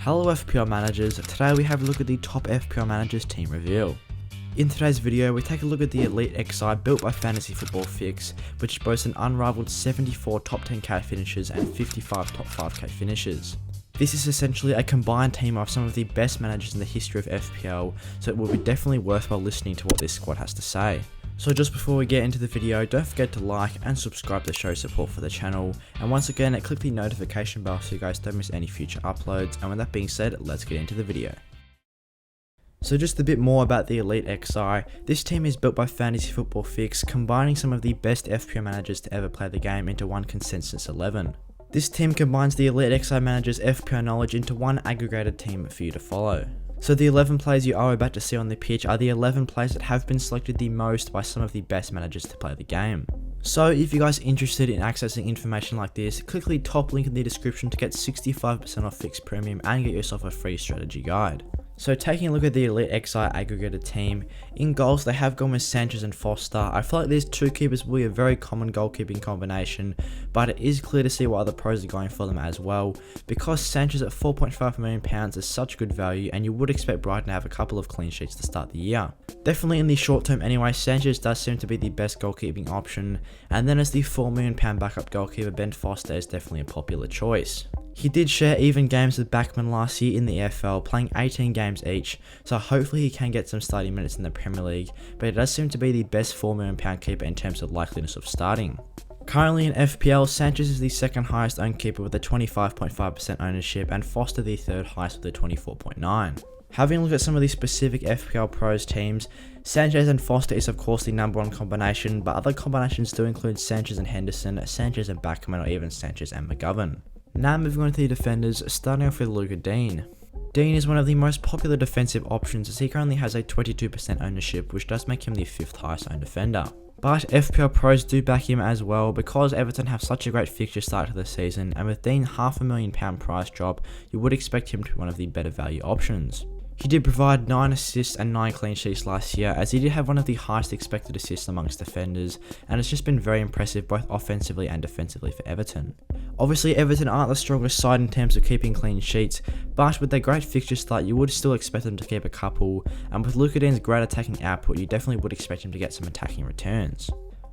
Hello FPL managers, today we have a look at the top FPL managers team reveal. In today's video, we take a look at the 𝙁𝙖𝙣𝙪𝙗𝙦 built by FPLflare, which boasts an unrivaled 74 top 10k finishes and 55 top 5k finishes. This is essentially a combined team of some of the best managers in the history of FPL, so it will be definitely worthwhile listening to what this squad has to say. So just before we get into the video, don't forget to like and subscribe to show support for the channel, and once again click the notification bell so you guys don't miss any future uploads, and with that being said, let's get into the video. So just a bit more about the 𝙁𝙖𝙣𝙪𝙗𝙦. This team is built by FPLflare, combining some of the best FPL managers to ever play the game into one consensus 11. This team combines the 𝙁𝙖𝙣𝙪𝙗𝙦 manager's FPL knowledge into one aggregated team for you to follow. So the 11 players you are about to see on the pitch are the 11 players that have been selected the most by some of the best managers to play the game. So if you guys are interested in accessing information like this, click the top link in the description to get 65% off Fixed Premium and get yourself a free strategy guide. So taking a look at the 𝙁𝙗𝙣𝙪𝙗𝙦 aggregated team, in goals they have gone with Sanchez and Foster. I feel like these two keepers will be a very common goalkeeping combination, but it is clear to see what other pros are going for them as well, because Sanchez at £4.5 million is such good value, and you would expect Brighton to have a couple of clean sheets to start the year. Definitely in the short term anyway, Sanchez does seem to be the best goalkeeping option, and then as the £4 million backup goalkeeper, Ben Foster is definitely a popular choice. He did share even games with Backman last year in the EFL, playing 18 games each, so hopefully he can get some starting minutes in the Premier League, but it does seem to be the best £4 million keeper in terms of likeliness of starting. Currently in FPL, Sanchez is the second highest owned keeper with a 25.5% ownership, and Foster the third highest with a 24.9%. Having a look at some of the specific FPL pros teams, Sanchez and Foster is of course the number one combination, but other combinations do include Sanchez and Henderson, Sanchez and Backman, or even Sanchez and McGovern. Now moving on to the defenders, starting off with Lucas Digne. Digne is one of the most popular defensive options as he currently has a 22% ownership, which does make him the 5th highest owned defender. But FPL pros do back him as well, because Everton have such a great fixture start to the season, and with Digne £500,000 price drop, you would expect him to be one of the better value options. He did provide 9 assists and 9 clean sheets last year, as he did have one of the highest expected assists amongst defenders, and it's just been very impressive both offensively and defensively for Everton. Obviously Everton aren't the strongest side in terms of keeping clean sheets, but with their great fixture start you would still expect them to keep a couple, and with Lucas Digne's great attacking output you definitely would expect him to get some attacking returns.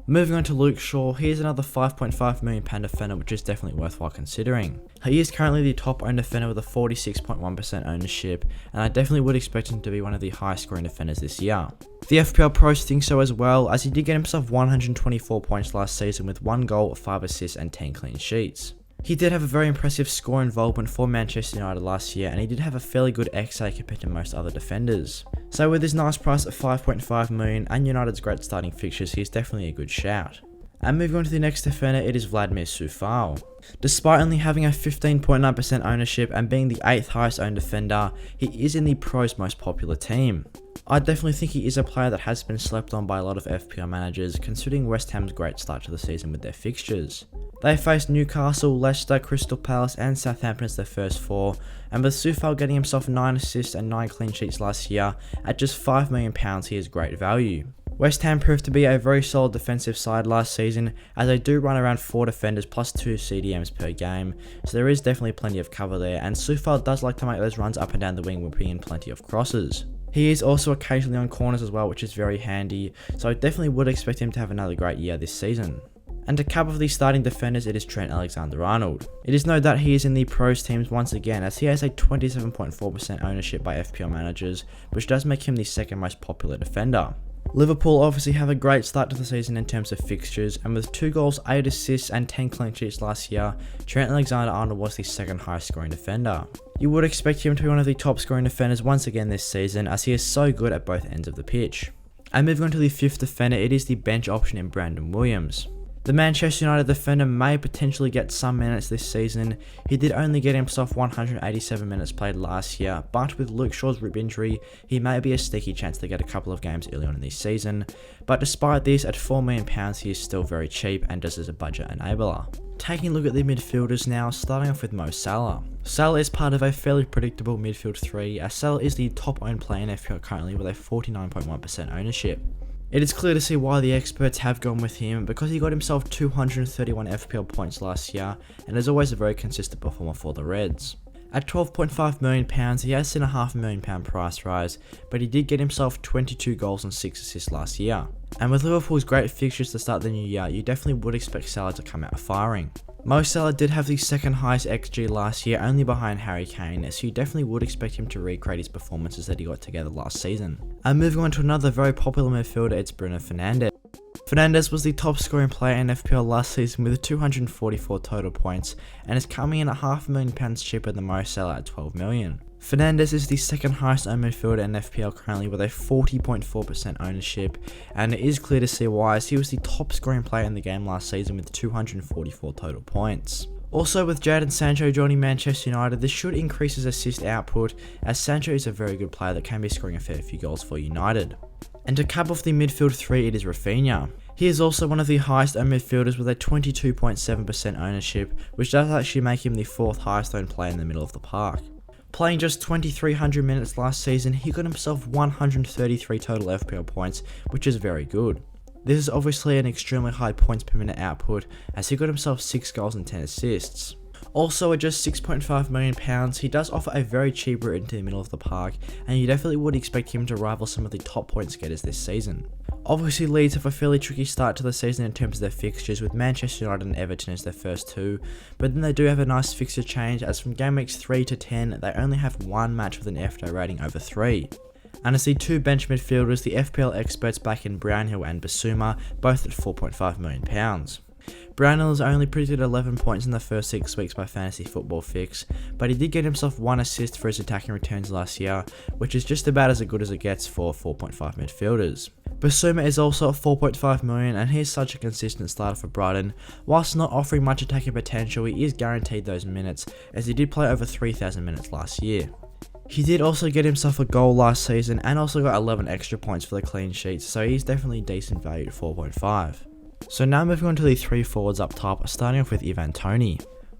Moving on to Luke Shaw, he is another £5.5 million defender, which is definitely worthwhile considering. He is currently the top owned defender with a 46.1% ownership, and I definitely would expect him to be one of the highest scoring defenders this year. The FPL pros think so as well, as he did get himself 124 points last season with 1 goal, 5 assists and 10 clean sheets. He did have a very impressive score involvement for Manchester United last year, and he did have a fairly good XA compared to most other defenders. So with his nice price at 5.5 million and United's great starting fixtures, he's definitely a good shout. And moving on to the next defender, it is Vladimir Coufal. Despite only having a 15.9% ownership and being the 8th highest owned defender, he is in the pros' most popular team. I definitely think he is a player that has been slept on by a lot of FPL managers, considering West Ham's great start to the season with their fixtures. They faced Newcastle, Leicester, Crystal Palace and Southampton as their first 4, and with Coufal getting himself 9 assists and 9 clean sheets last year, at just £5 million he is great value. West Ham proved to be a very solid defensive side last season, as they do run around 4 defenders plus 2 CDMs per game, so there is definitely plenty of cover there, and Coufal does like to make those runs up and down the wing whipping in plenty of crosses. He is also occasionally on corners as well, which is very handy, so I definitely would expect him to have another great year this season. And to cap off the starting defenders, it is Trent Alexander-Arnold. It is no doubt he is in the pros teams once again, as he has a 27.4% ownership by FPL managers, which does make him the 2nd most popular defender. Liverpool obviously have a great start to the season in terms of fixtures, and with 2 goals, 8 assists and 10 clean sheets last year, Trent Alexander-Arnold was the 2nd highest scoring defender. You would expect him to be one of the top scoring defenders once again this season, as he is so good at both ends of the pitch. And moving on to the 5th defender, it is the bench option in Brandon Williams. The Manchester United defender may potentially get some minutes this season. He did only get himself 187 minutes played last year, but with Luke Shaw's rib injury, he may be a sneaky chance to get a couple of games early on in this season. But despite this, at £4 million he is still very cheap and does as a budget enabler. Taking a look at the midfielders now, starting off with Mo Salah. Salah is part of a fairly predictable midfield 3, as Salah is the top owned player in FPL currently with a 49.1% ownership. It is clear to see why the experts have gone with him, because he got himself 231 FPL points last year and is always a very consistent performer for the Reds. At £12.5 million, he has seen a £500,000 price rise, but he did get himself 22 goals and 6 assists last year. And with Liverpool's great fixtures to start the new year, you definitely would expect Salah to come out firing. Mo Salah did have the second highest XG last year, only behind Harry Kane, so you definitely would expect him to recreate his performances that he got together last season. And moving on to another very popular midfielder, it's Bruno Fernandes. Fernandes was the top scoring player in FPL last season with 244 total points, and is coming in at £500,000 cheaper than Mo Salah at 12 million. Fernandes is the second highest owned midfielder in FPL currently with a 40.4% ownership, and it is clear to see why, as he was the top scoring player in the game last season with 244 total points. Also, with Jadon Sancho joining Manchester United, this should increase his assist output, as Sancho is a very good player that can be scoring a fair few goals for United. And to cap off the midfield three, it is Rafinha. He is also one of the highest owned midfielders with a 22.7% ownership, which does actually make him the fourth highest owned player in the middle of the park. Playing just 2,300 minutes last season, he got himself 133 total FPL points, which is very good. This is obviously an extremely high points per minute output, as he got himself 6 goals and 10 assists. Also, at just £6.5 million, he does offer a very cheap route into the middle of the park, and you definitely would expect him to rival some of the top points getters this season. Obviously, Leeds have a fairly tricky start to the season in terms of their fixtures, with Manchester United and Everton as their first two, but then they do have a nice fixture change, as from game weeks 3 to 10, they only have one match with an FPL rating over 3. And as the two bench midfielders, the FPL experts back in Brownhill and Bissouma, both at £4.5 million. Brownhill has only predicted 11 points in the first 6 weeks by Fantasy Football Fix, but he did get himself 1 assist for his attacking returns last year, which is just about as good as it gets for 4.5 midfielders. Bissouma is also at 4.5 million, and he is such a consistent starter for Brighton. Whilst not offering much attacking potential, he is guaranteed those minutes, as he did play over 3,000 minutes last year. He did also get himself a goal last season, and also got 11 extra points for the clean sheets, so he's definitely decent value at 4.5. So now moving on to the three forwards up top, starting off with Ivan Toney.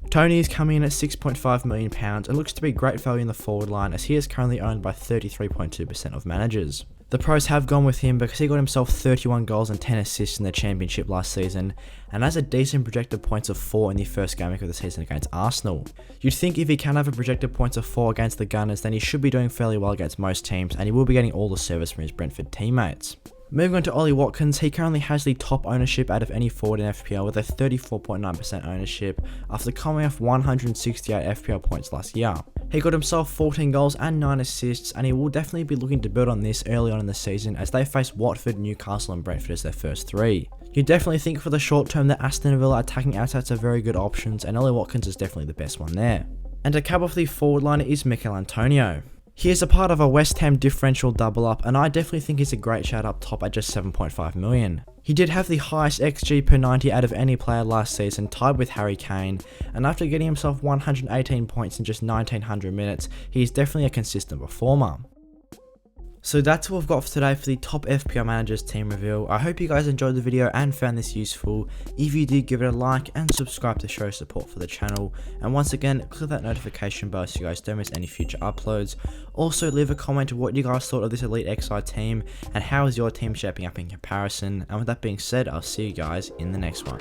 Toney is coming in at £6.5 million and looks to be great value in the forward line, as he is currently owned by 33.2% of managers. The pros have gone with him because he got himself 31 goals and 10 assists in the championship last season, and has a decent projected points of 4 in the first game of the season against Arsenal. You'd think if he can have a projected points of 4 against the Gunners, then he should be doing fairly well against most teams, and he will be getting all the service from his Brentford teammates. Moving on to Ollie Watkins, he currently has the top ownership out of any forward in FPL with a 34.9% ownership after coming off 168 FPL points last year. He got himself 14 goals and 9 assists, and he will definitely be looking to build on this early on in the season as they face Watford, Newcastle and Brentford as their first 3. You definitely think for the short term that Aston Villa attacking outsets are very good options, and Ollie Watkins is definitely the best one there. And to cap off the forward line is Mikel Antonio. He is a part of a West Ham differential double up, and I definitely think he's a great shout up top at just 7.5 million. He did have the highest XG per 90 out of any player last season, tied with Harry Kane, and after getting himself 118 points in just 1900 minutes, he is definitely a consistent performer. So that's all I've got for today for the top FPL managers team reveal. I hope you guys enjoyed the video and found this useful. If you did, give it a like and subscribe to show support for the channel. And once again, click that notification bell so you guys don't miss any future uploads. Also, leave a comment of what you guys thought of this Elite XI team and how is your team shaping up in comparison. And with that being said, I'll see you guys in the next one.